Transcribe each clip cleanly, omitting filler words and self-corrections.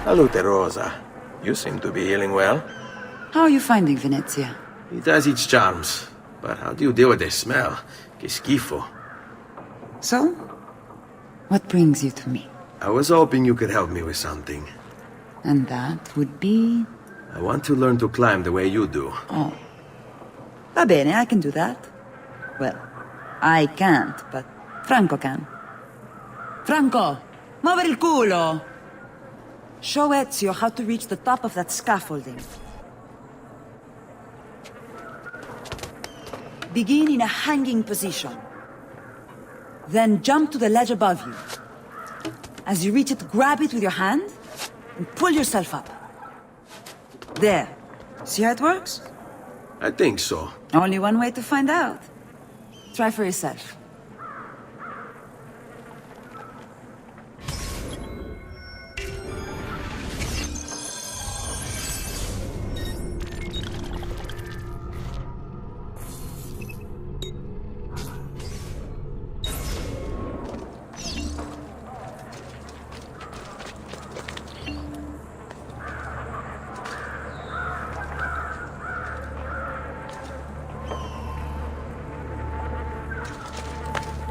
Salute, Rosa. You seem to be healing well. How are you finding Venezia? It has its charms. But how do you deal with the smell? Que schifo. So? What brings you to me? I was hoping you could help me with something. And that would be... I want to learn to climb the way you do. Oh. Va bene, I can do that. Well, I can't, but Franco can. Franco, muovere il culo! Show Ezio how to reach the top of that scaffolding. Begin in a hanging position. Then jump to the ledge above you. As you reach it, grab it with your hand and pull yourself up. There. See how it works? I think so. Only one way to find out. Try for yourself.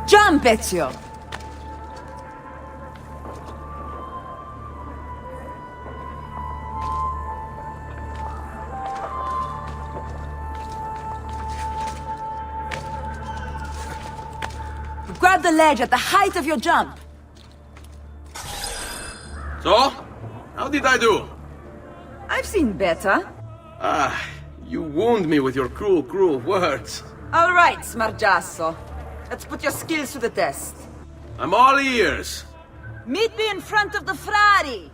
Jump, Ezio! Grab the ledge at the height of your jump. So? How did I do? I've seen better. Ah, you wound me with your cruel, cruel words. All right, Smargiasso. Let's put your skills to the test. I'm all ears. Meet me in front of the Frari!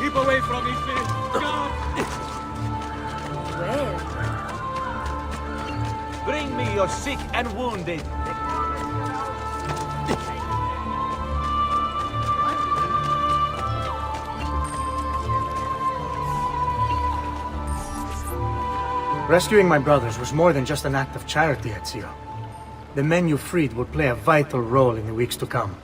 Keep away from me, Phil. God! Well... Bring me your sick and wounded. Rescuing my brothers was more than just an act of charity, Ezio. The men you freed will play a vital role in the weeks to come.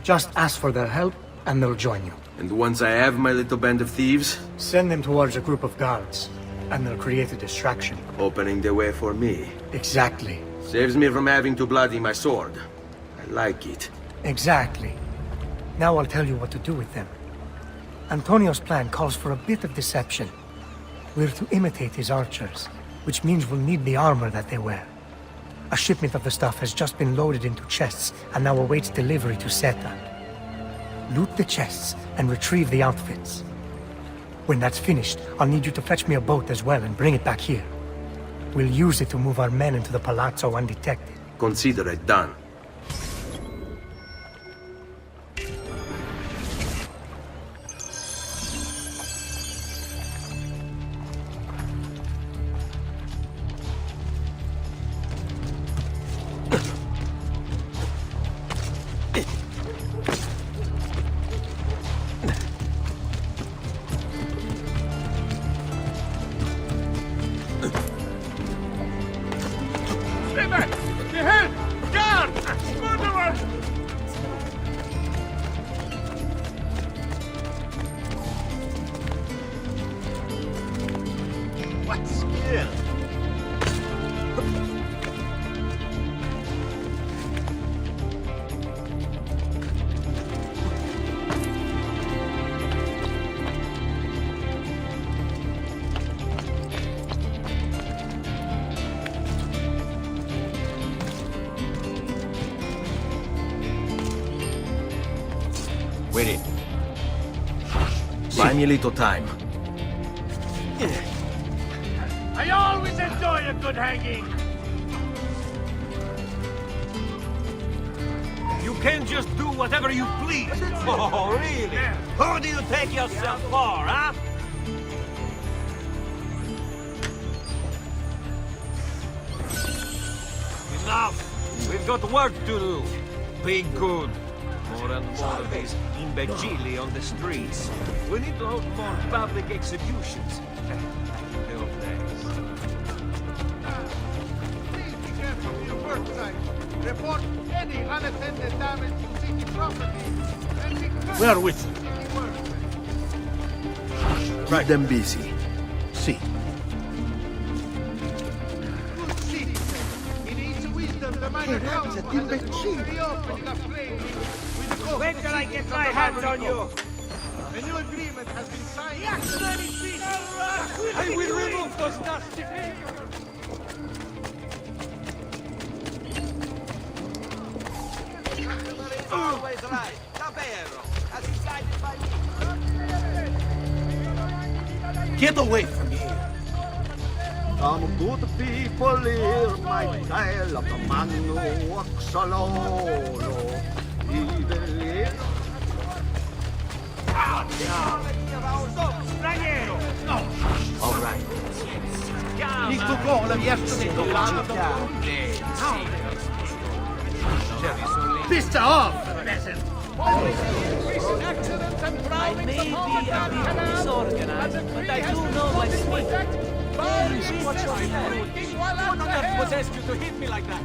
Just ask for their help, and they'll join you. And once I have my little band of thieves, Send them towards a group of guards, and they'll create a distraction. opening the way for me. Exactly. Saves me from having to bloody my sword. I like it. Exactly. Now I'll tell you what to do with them. Antonio's plan calls for a bit of deception. We're to imitate his archers, which means we'll need the armor that they wear. A shipment of the stuff has just been loaded into chests and now awaits delivery to Seta. Loot the chests and retrieve the outfits. When that's finished, I'll need you to fetch me a boat as well and bring it back here. We'll use it to move our men into the palazzo undetected. Consider it done. Stay back! Behind! Guard! Murderer! What skill? Wait it. Buy me a little time. I always enjoy a good hanging. You can't just do whatever you please. Oh, really? Who do you take yourself for, huh? Enough! We've got work to do. Be good. More and more of these imbecili on the streets. We need to hold more public executions. The old days. Please be careful of your work site. Report any unattended damage to city property. And be We are with you. Keep them busy. See. Good city. He needs wisdom. The minor council has approved the reopening of trade with the Wait till I get my hands on you! A new agreement has been signed. I will remove those nasty people! Always right. Davvero. As decided by me. Get away from here! Some good people here might tell of the man who walks alone. Even here. Straniero! No! All right. Il tuo gol riesce Pista off, peasant! I may be a bit disorganized, but I do know my speed. Please watch your step. What on earth possessed you to hit me like that?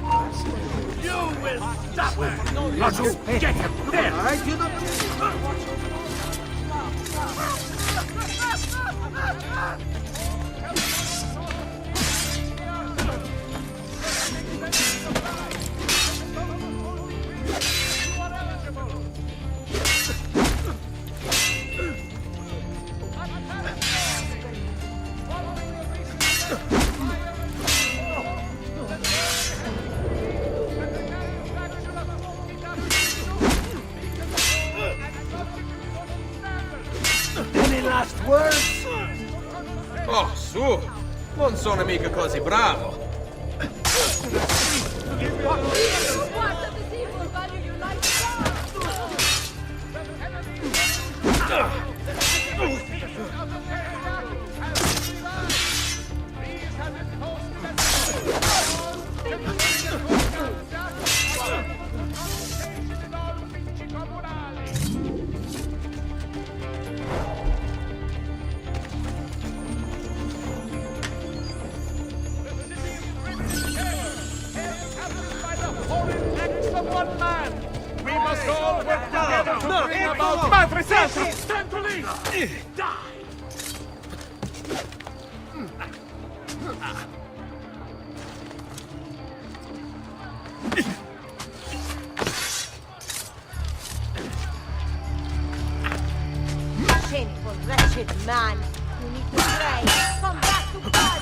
You will suffer! Not you! Get him! There! Any last words? Oh, su! Non sono mica così bravo. We must all work together to bring about Madre Santa! Stand to leave! Die! Shameful, wretched man. You need to pray. Come back to God.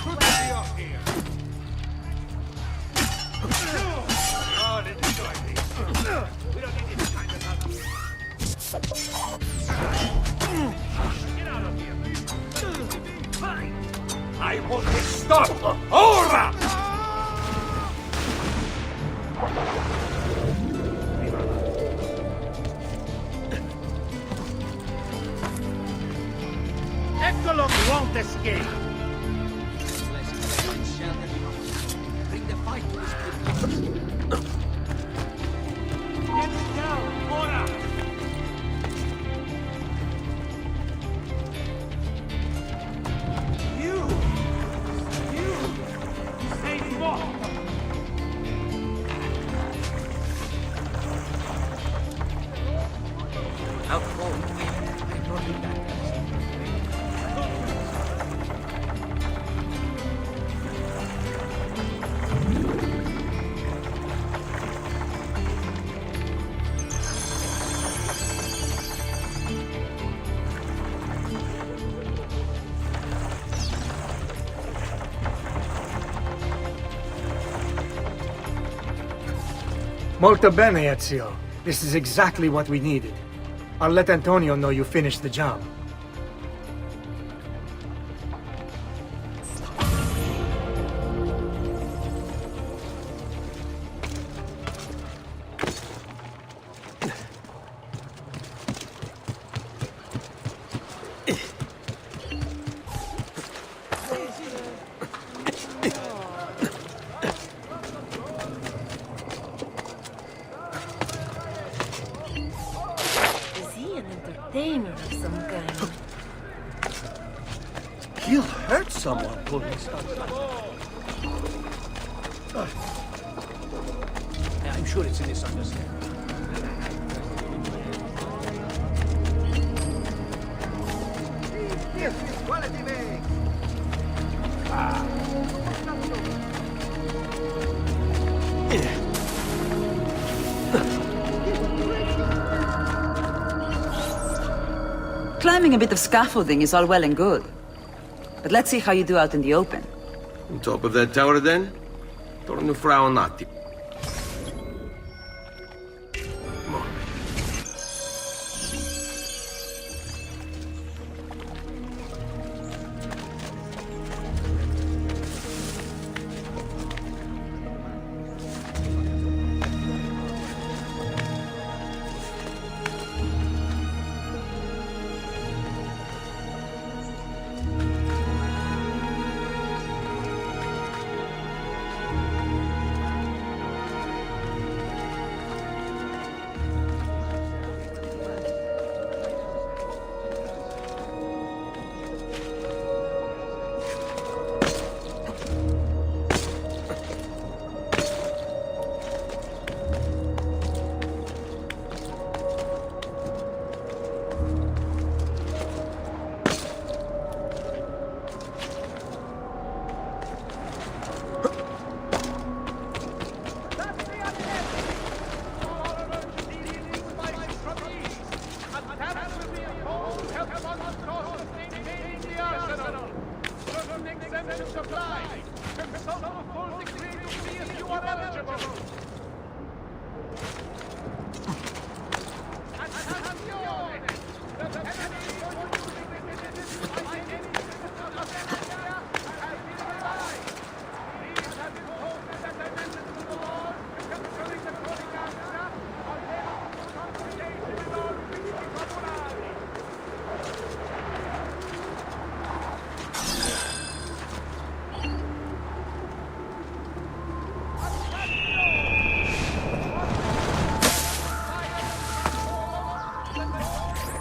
Oh, this is noisy. We don't need this kind of stuff. Get out of here. Fine. I want to stop. Ora! Eccolo, won't escape. Bring the fight to his people. Get down, ora! You say what? Out cold. I brought you back. Molto bene, Ezio. This is exactly what we needed. I'll let Antonio know you finished the job. an entertainer of some kind. He'll hurt someone pulling stuff. I'm sure it's a misunderstanding. Yes, quality make. Climbing a bit of scaffolding is all well and good. But let's see how you do out in the open. On top of that tower then? Torno fra un attimo. Come on.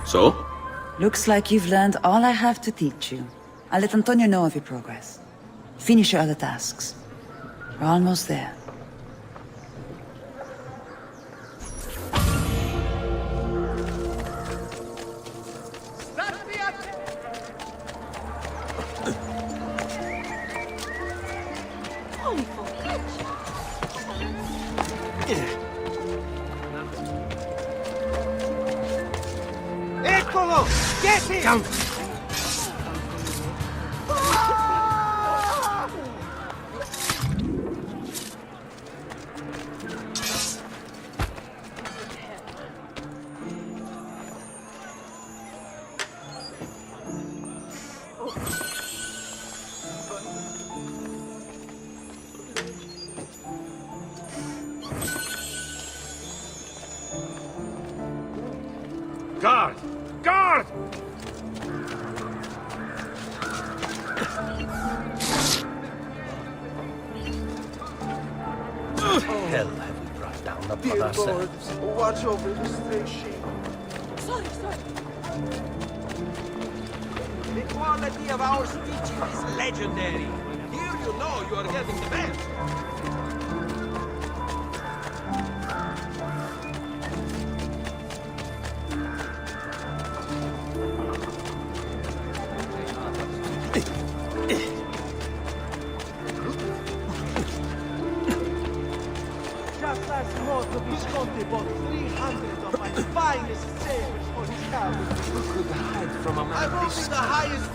So? Looks like you've learned all I have to teach you. I'll let Antonio know of your progress. Finish your other tasks. We're almost there. Eccolo! Get him! Guard! Guard! Hell have we brought down upon Dear ourselves. Lord, watch over the station. Sorry. The quality of our speech is legendary. Here you know you are getting the best. Just last month, the Visconti bought 300 of my finest sailors for his cavalry. Who could hide from a I man will this be the highest.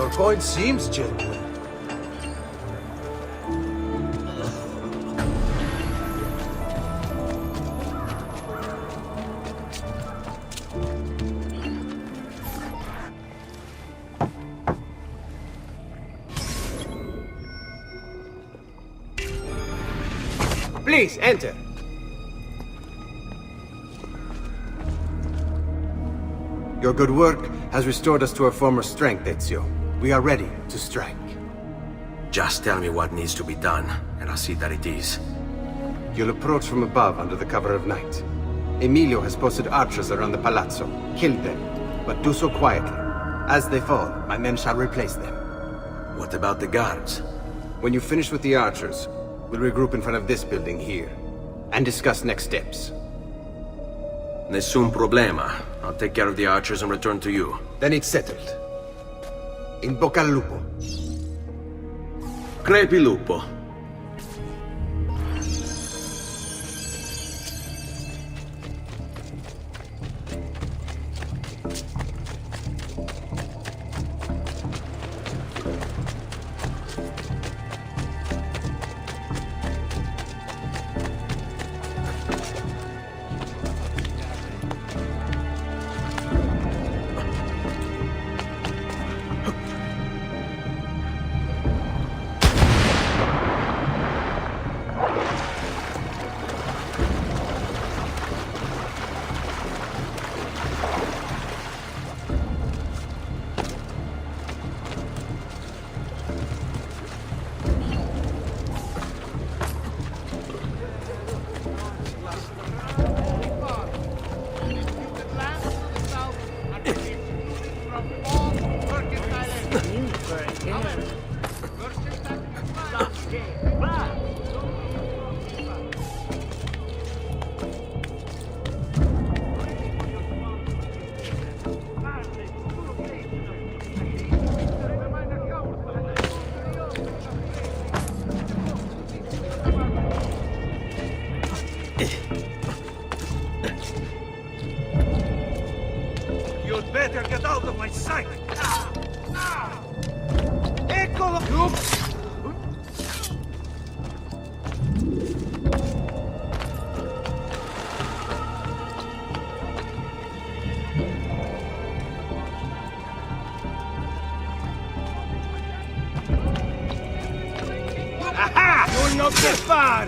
Your coin seems genuine. Please, enter. Your good work has restored us to our former strength, Ezio. We are ready to strike. Just tell me what needs to be done, and I'll see that it is. You'll approach from above under the cover of night. Emilio has posted archers around the palazzo. Kill them, but do so quietly. As they fall, my men shall replace them. What about the guards? When you finish with the archers, we'll regroup in front of this building here, and discuss next steps. Nessun problema. I'll take care of the archers and return to you. Then it's settled. In bocca al lupo. Crepi lupo. You'd better get out of my sight! Eccolo! Aha! You'll not get far!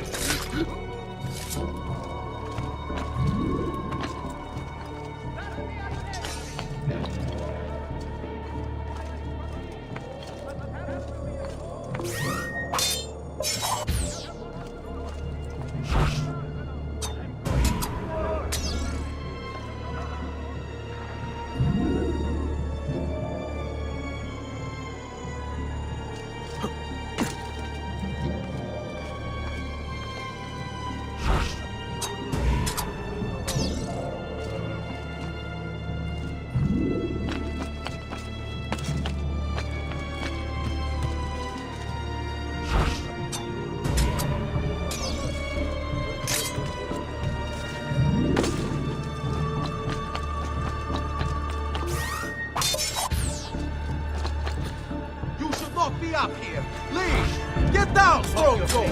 Be up here! Leave! Get down, Stronzo!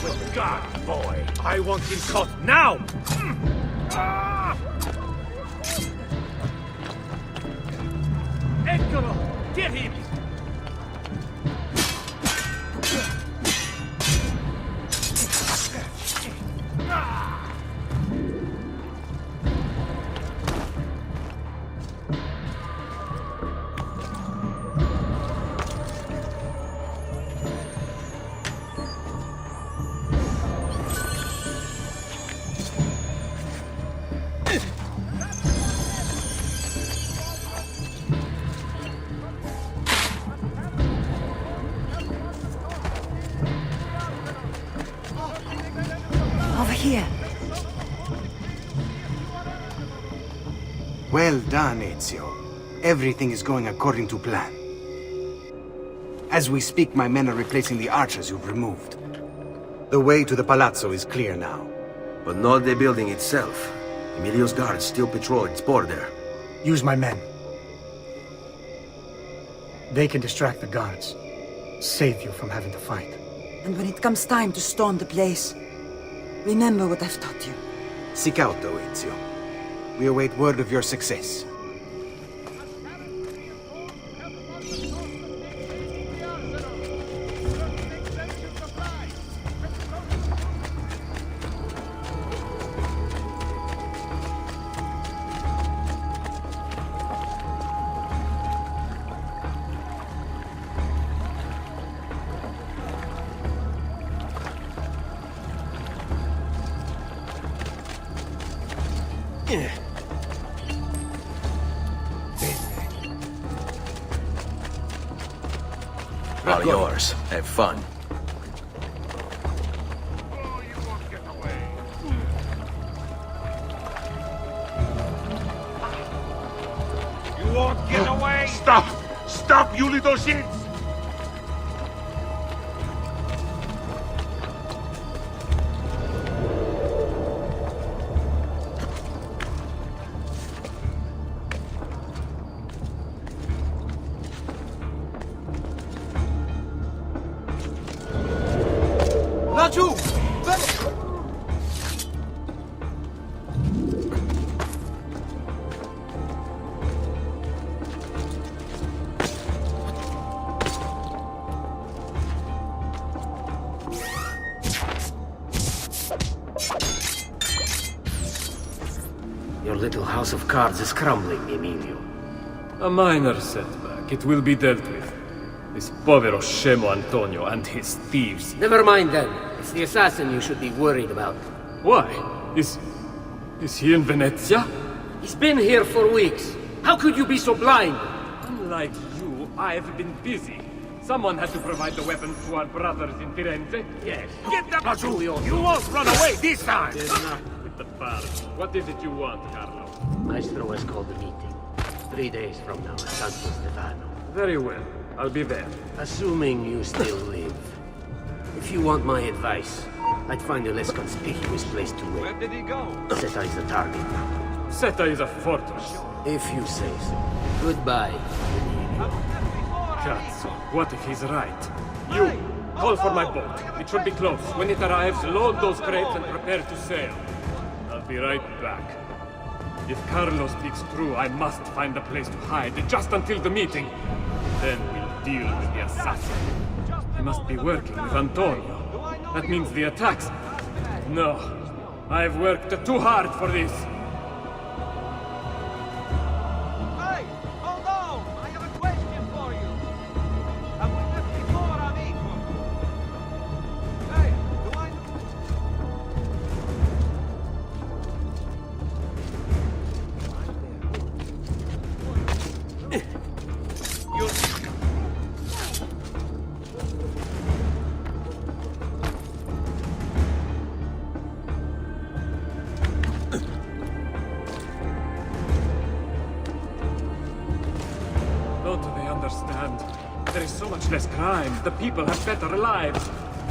With God, boy! I want him caught now! Eccolo! Get him! Over here. Well done, Ezio. Everything is going according to plan. As we speak, my men are replacing the archers you've removed. The way to the palazzo is clear now. But not the building itself. Emilio's guards still patrol its border. Use my men. They can distract the guards. Save you from having to fight. And when it comes time to storm the place, remember what I've taught you. Seek out, Ezio. We await word of your success. All yours. Have fun. Oh, you won't get away. You won't get away! Stop! Stop, you little shits! Laggiù! Your little house of cards is crumbling, Emilio. A minor setback. It will be dealt with. This povero scemo Antonio and his thieves. Never mind then. It's the assassin you should be worried about. Why? Is he in Venezia? He's been here for weeks. How could you be so blind? Unlike you, I've been busy. Someone had to provide the weapons to our brothers in Firenze. Yes. Get them, Laggiù! You won't run away this time! With the parts. What is it you want, Carlo? Maestro has called a meeting. 3 days from now at Santo Stefano. Very well. I'll be there. Assuming you still live. If you want my advice, I'd find a less conspicuous place to Where wait. did he go? Seta is the target now. Seta is a fortress. If you say so. Goodbye. Cazzo, what if he's right? You, call for my boat. It should be close. When it arrives, load those crates and prepare to sail. I'll be right back. If Carlo speaks true, I must find a place to hide just until the meeting. Then we'll deal with the assassin. He must be working with Antonio. That means the attacks. No, I've worked too hard for this. Hey, hold on! I have a question for you. Have we met before, amigo? Hey, do I... Don't they understand? There is so much less crime. The people have better lives.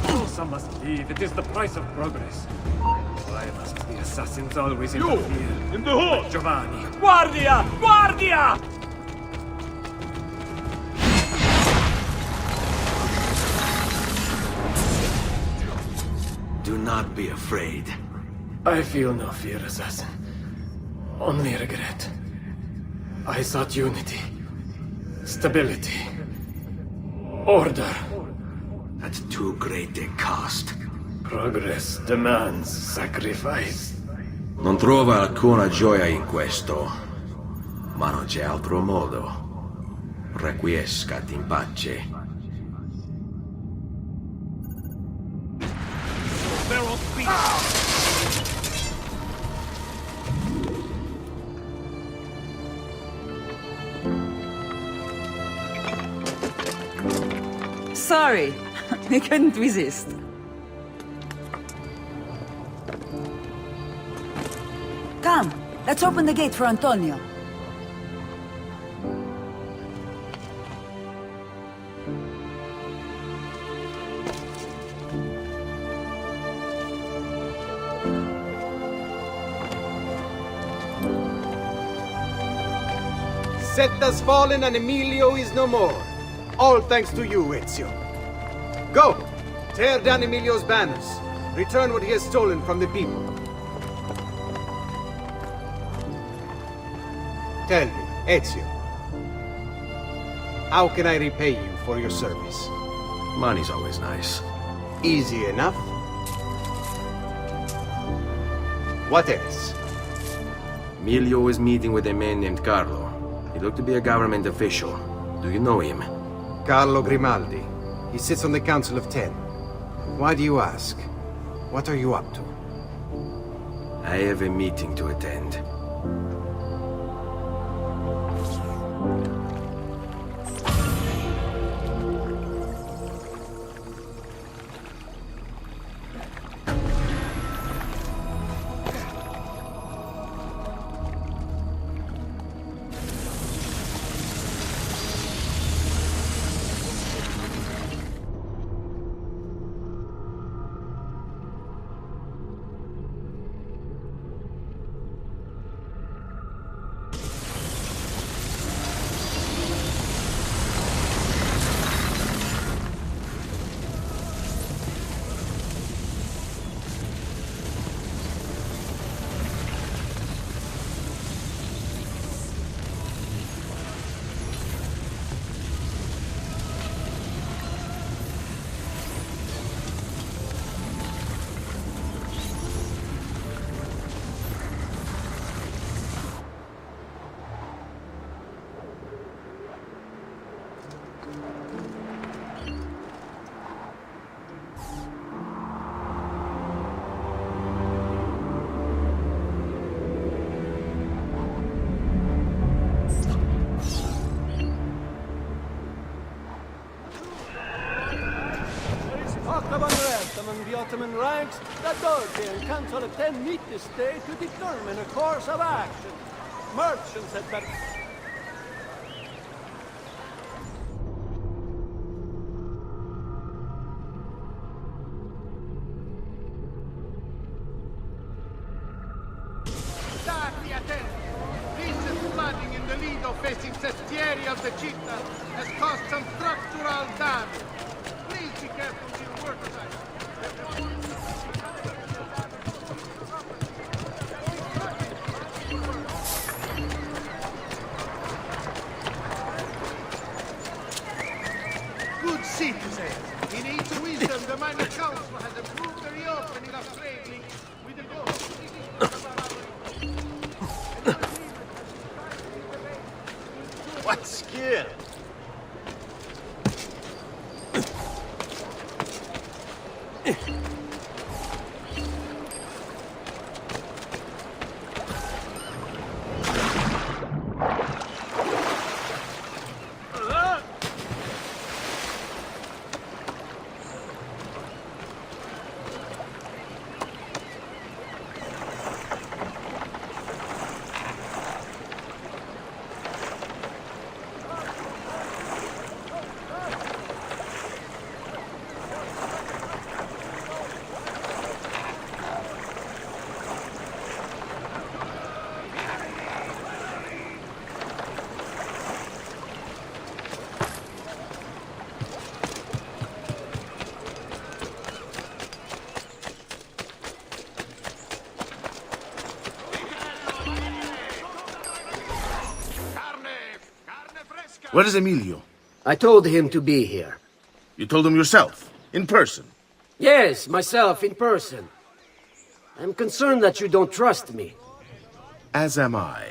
Oh, some must leave. It is the price of progress. Why must the assassins always interfere? In the hall! Giovanni! Guardia! Guardia! Do not be afraid. I feel no fear, assassin. Only regret. I sought unity. Stability. Order. At too great a cost. Progress demands sacrifice. Non trova alcuna gioia in questo, ma non c'è altro modo. Requiescat in pace. There won't be... Sorry, we couldn't resist. Come, let's open the gate for Antonio. Seta's fallen and Emilio is no more. All thanks to you, Ezio. Go! Tear down Emilio's banners. Return what he has stolen from the people. Tell me, Ezio. How can I repay you for your service? Money's always nice. Easy enough. What else? Emilio is meeting with a man named Carlo. He looked to be a government official. Do you know him? Carlo Grimaldi. He sits on the Council of 10. Why do you ask? What are you up to? I have a meeting to attend. Among the Ottoman ranks, the Doge and Council of 10 meet this day to determine a course of action. Merchants had better... Stati attenti! Recent flooding in the Lido facing Sestieri of the Città has caused some structural damage. Please be careful with your work site. Good citizens, in its wisdom, the minor council has approved the reopening of trade links with the ghost. What skill? Where is Emilio? I told him to be here. You told him yourself, in person? Yes, myself, in person. I'm concerned that you don't trust me. As am I.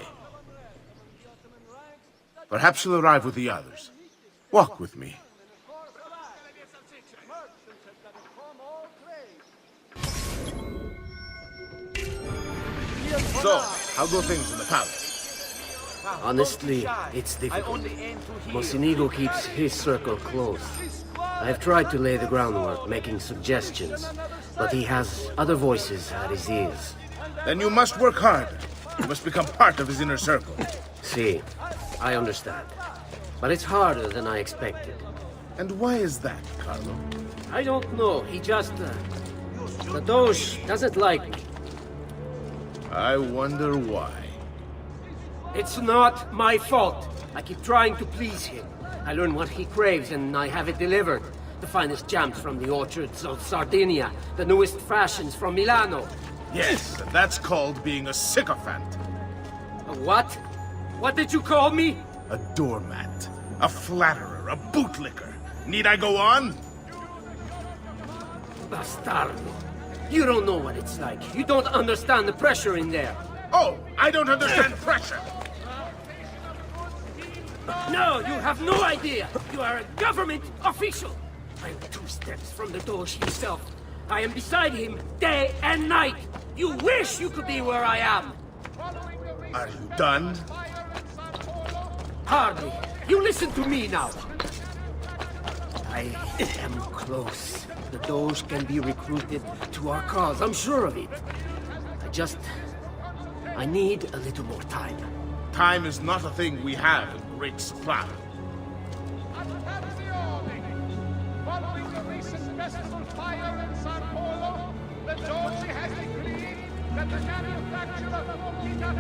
Perhaps she'll arrive with the others. Walk with me. So, how go things in the palace? Honestly, it's difficult. Mocenigo keeps his circle closed. I've tried to lay the groundwork, making suggestions, but he has other voices at his ears. Then you must work harder. You must become part of his inner circle. See, I understand. But it's harder than I expected. And why is that, Carlo? I don't know. He just... the Doge doesn't like me. I wonder why. It's not my fault. I keep trying to please him. I learn what he craves and I have it delivered. The finest jams from the orchards of Sardinia, the newest fashions from Milano. Yes, and that's called being a sycophant. A what? What did you call me? A doormat. A flatterer. A bootlicker. Need I go on? Bastardo. You don't know what it's like. You don't understand the pressure in there. Oh, I don't understand pressure. No, you have no idea. You are a government official. I am 2 steps from the Doge himself. I am beside him day and night. You wish you could be where I am. Are you done? Hardly. You listen to me now. I am close. The Doge can be recruited to our cause. I'm sure of it. I need a little more time. Time is not a thing we have in great supply. Following the recent festival fire in San Polo, the Doge has decreed that the manufacture of uita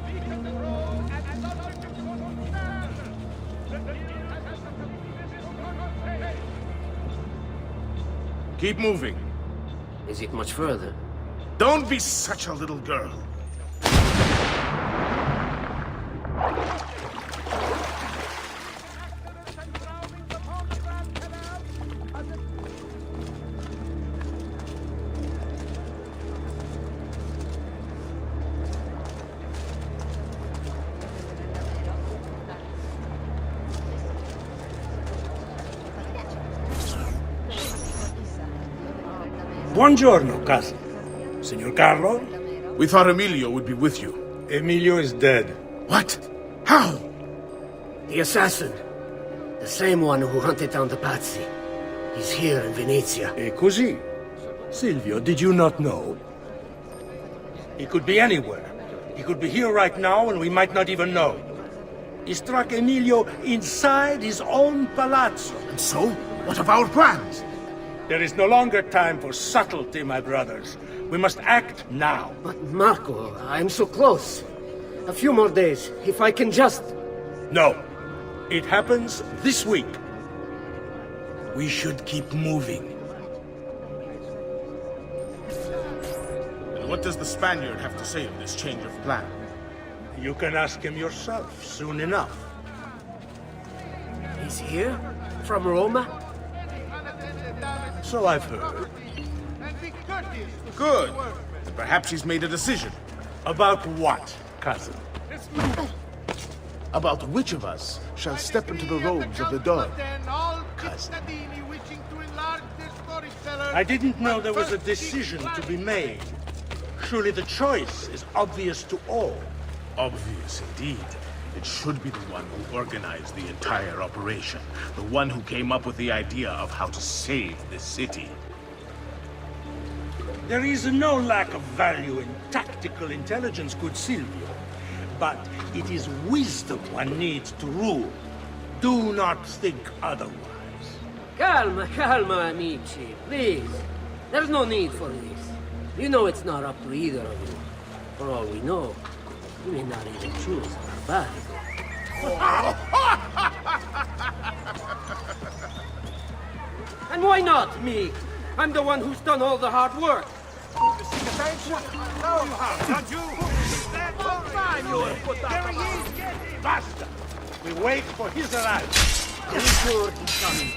be controlled and subject to standards. Keep moving. Is it much further? Don't be such a little girl. Buongiorno, cousin. Signor Carlo? We thought Emilio would be with you. Emilio is dead. What? How? The assassin. The same one who hunted down the Pazzi. He's here in Venezia. E così? Silvio, did you not know? He could be anywhere. He could be here right now and we might not even know. He struck Emilio inside his own palazzo. And so? What of our plans? There is no longer time for subtlety, my brothers. We must act now. But Marco, I'm so close. A few more days, if I can just... No. It happens this week. We should keep moving. And what does the Spaniard have to say of this change of plan? You can ask him yourself soon enough. He's here? From Roma? So I've heard. Good. And perhaps he's made a decision. About what, cousin? About which of us shall step into the robes of the Don. Cousin. I didn't know there was a decision to be made. Surely the choice is obvious to all. Obvious indeed. It should be the one who organized the entire operation. The one who came up with the idea of how to save the city. There is no lack of value in tactical intelligence, good Silvio. But it is wisdom one needs to rule. Do not think otherwise. Calma, calma, amici. Please. There's no need for this. You know it's not up to either of you. For all we know, you may not even choose barbaric. And why not me? I'm the one who's done all the hard work. Basta! We wait for his arrival. Are you sure he's coming?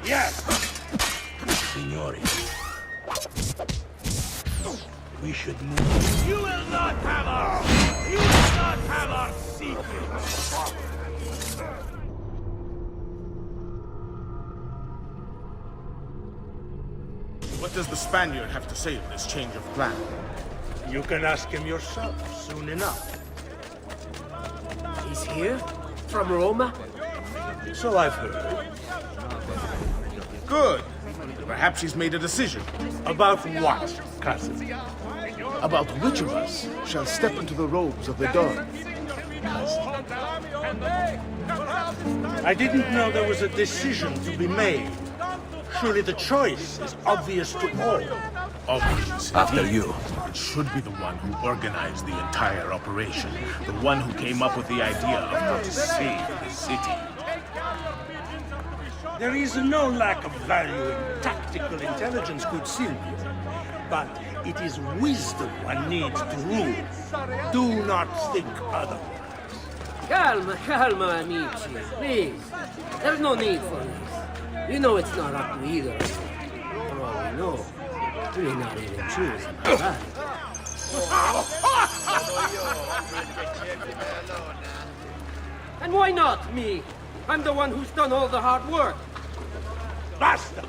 Yes! Signori. We should move. You will not have our... You will not have our secrets. What does the Spaniard have to say of this change of plan? You can ask him yourself soon enough. He's here? From Roma? So I've heard. Good. Perhaps he's made a decision. About what, cousin? About which of us shall step into the robes of the Don. I didn't know there was a decision to be made. Surely the choice is obvious to all. Obvious. After you. It should be the one who organized the entire operation. The one who came up with the idea of how to save the city. There is no lack of value in tactical intelligence, good Silvio. But it is wisdom one needs to rule. Do not think otherwise. Calma, amici. Please. There's no need for this. You know it's not up to either of you. For all we know, we may not even choose a side. And why not me? I'm the one who's done all the hard work. Basta!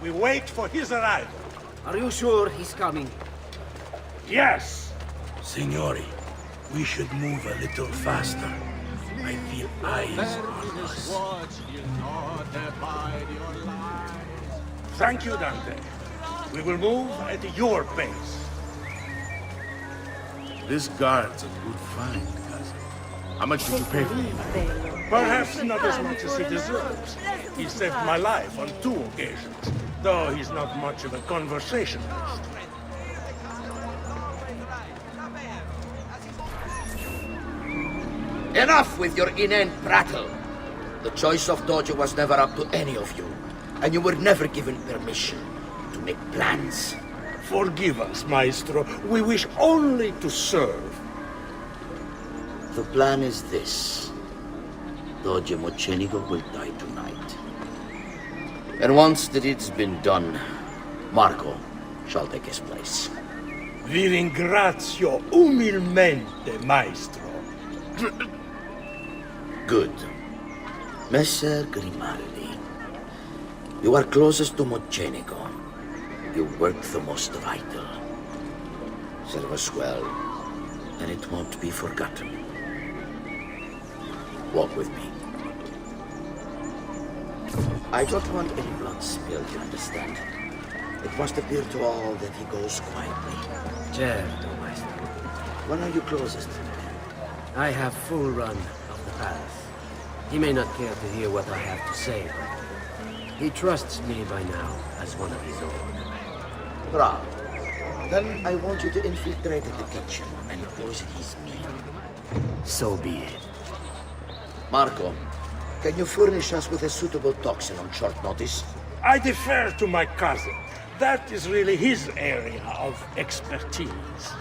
We wait for his arrival. Are you sure he's coming? Yes! Signori, we should move a little faster. I feel eyes on us. Thank you, Dante. We will move at your pace. This guard's a good find, cousin. How much did you pay for him? Perhaps not as much as he deserves. He saved my life on 2 occasions, though he's not much of a conversationalist. Enough with your inane prattle. The choice of Dojo was never up to any of you, and you were never given permission to make plans. Forgive us, Maestro. We wish only to serve. The plan is this. Doge Mocenigo will die tonight. And once the deed's been done, Marco shall take his place. Vi ringrazio umilmente, Maestro. Good. Messer Grimaldi, you are closest to Mocenigo. You work the most vital. Serve us well, and it won't be forgotten. Walk with me. I don't want any blood spilled, you understand? It must appear to all that he goes quietly. Certo, Maestro. When are you closest? I have full run of the palace. He may not care to hear what I have to say, but he trusts me by now as one of his own. Bravo. Then I want you to infiltrate the kitchen and poison his meal. So be it. Marco, can you furnish us with a suitable toxin on short notice? I defer to my cousin. That is really his area of expertise.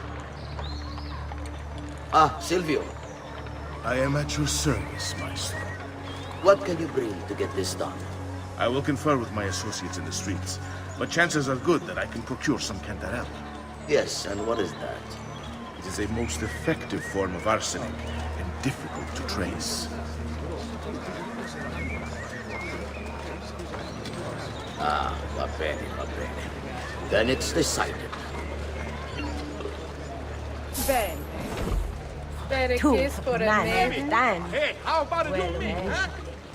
Ah, Silvio. I am at your service, Maestro. What can you bring to get this done? I will confer with my associates in the streets, but chances are good that I can procure some cantarella. Yes, and what is that? It is a most effective form of arsenic and difficult to trace. Ah, va bene, va bene. Then it's decided. Bene. Better Two, kiss for a nine, man. ten. Hey, how about Well, you, me? Huh?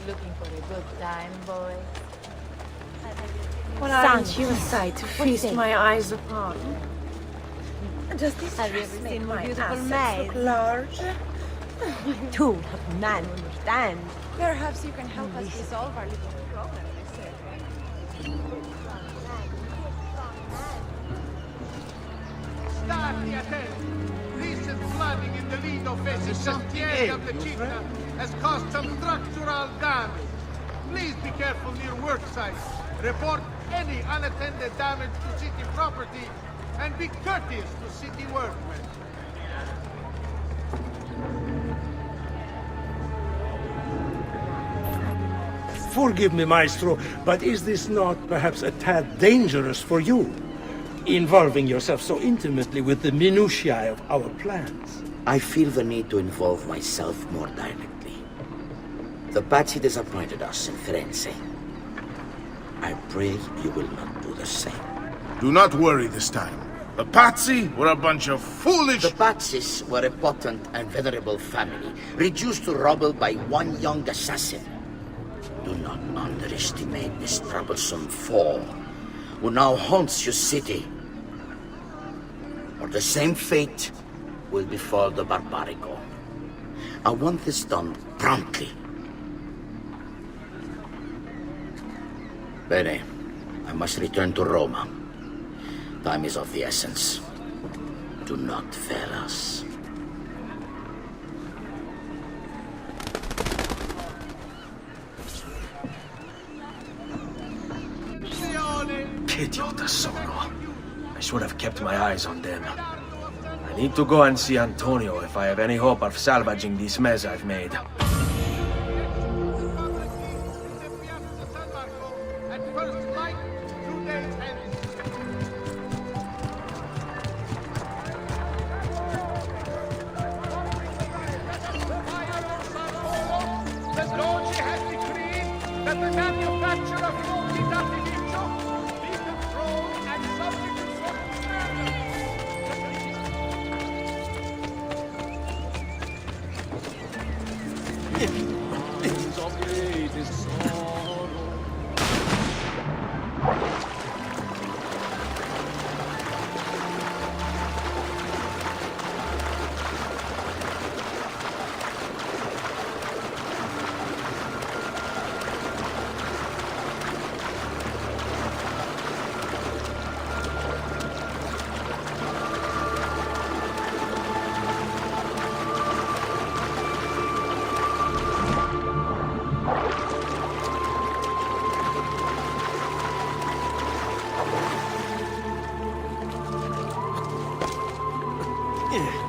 looking for a good time, boy. Well, aren't you a sight to feast my eyes upon? Does this Have you ever dress make seen more my beautiful assets maids? look large? Two, nine, understand? Perhaps you can help us resolve our little problem. Stati attenti! Recent flooding in the Lido faces sentieri of the Città has caused some structural damage. Please be careful near work sites. Report any unattended damage to city property and be courteous to city workmen. Forgive me, Maestro, but is this not perhaps a tad dangerous for you? Involving yourself so intimately with the minutiae of our plans. I feel the need to involve myself more directly. The Pazzi disappointed us in Firenze. I pray you will not do the same. Do not worry this time. The Pazzi were a bunch of foolish... The Pazzis were a potent and venerable family, reduced to rubble by one young assassin. Do not underestimate this troublesome foe, who now haunts your city. Or the same fate will befall the Barbarico. I want this done promptly. Bene, I must return to Roma. Time is of the essence. Do not fail us. Che idiota sono. I should have kept my eyes on them. I need to go and see Antonio if I have any hope of salvaging this mess I've made. At first light, 2 days hence. The Doge has decreed that the manufacture of frutti d'artificio be controlled and subject to certain standards. Of greatest sorrow. Yeah.